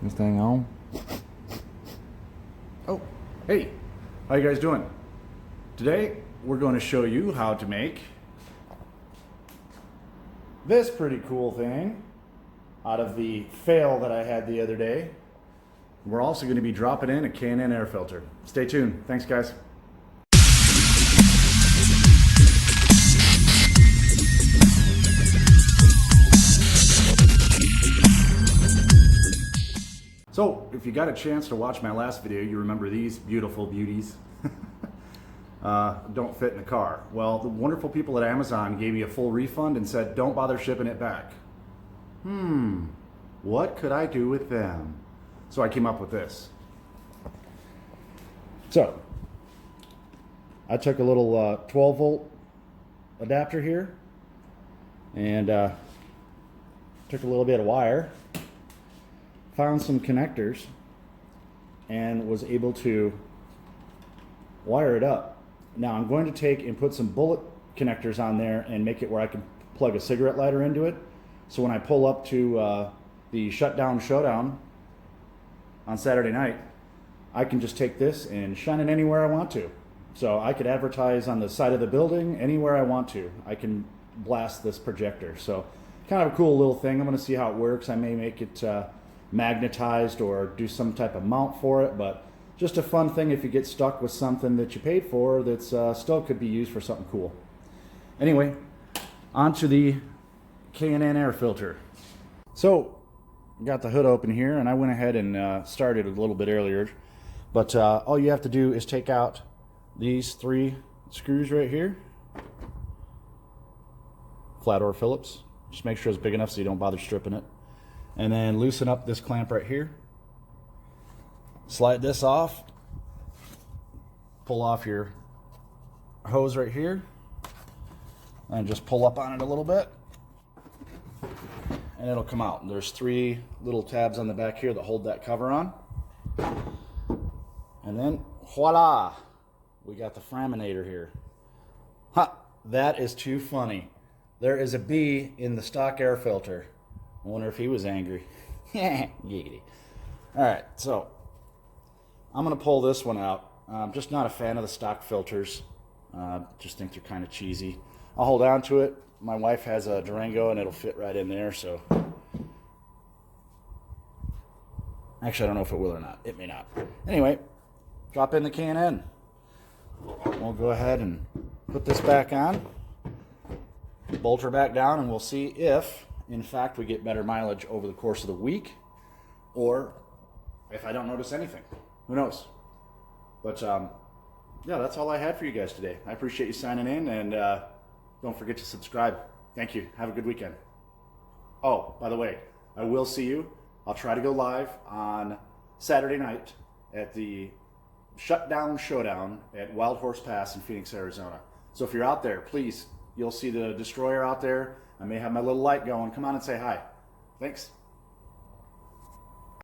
This thing on? Oh, hey, how you guys doing? Today we're going to show you how to make this pretty cool thing out of the fail that I had the other day. We're also going to be dropping in a K&N air filter. Stay tuned. Thanks, guys. So, if you got a chance to watch my last video, you remember these beautiful beauties. Don't fit in the car. Well, the wonderful people at Amazon gave me a full refund and said, don't bother shipping it back. What could I do with them? So I came up with this. So, I took a little 12 volt adapter here and took a little bit of wire, found some connectors, and was able to wire it up. Now I'm going to take and put some bullet connectors on there and make it where I can plug a cigarette lighter into it. So when I pull up to the shutdown showdown on Saturday night, I can just take this and shine it anywhere I want to. So I could advertise on the side of the building anywhere I want to. I can blast this projector. So kind of a cool little thing. I'm going to see how it works. I may make it magnetized or do some type of mount for it, but just a fun thing if you get stuck with something that you paid for that's still could be used for something cool. Anyway, onto the K&N air filter. So got the hood open here, and I went ahead and started a little bit earlier, but all you have to do is take out these 3 screws right here, flat or Phillips. Just make sure it's big enough so you don't bother stripping it. And then loosen up this clamp right here. Slide this off. Pull off your hose right here. And just pull up on it a little bit. And it'll come out. There's 3 little tabs on the back here that hold that cover on. And then, voila! We got the Framinator here. Ha! That is too funny. There is a bee in the stock air filter. I wonder if he was angry. Giggity. Alright, so I'm going to pull this one out. I'm just not a fan of the stock filters. Just think they're kind of cheesy. I'll hold on to it. My wife has a Durango and it'll fit right in there, so. Actually, I don't know if it will or not. It may not. Anyway, drop in the K&N. We'll go ahead and put this back on. Bolt her back down, and we'll see if, in fact, we get better mileage over the course of the week, or if I don't notice anything. Who knows? But yeah, that's all I had for you guys today. I appreciate you signing in, and don't forget to subscribe. Thank you. Have a good weekend. Oh, by the way, I will see you. I'll try to go live on Saturday night at the Shutdown Showdown at Wild Horse Pass in Phoenix, Arizona. So if you're out there, please, you'll see the destroyer out there. I may have my little light going. Come on and say hi. Thanks.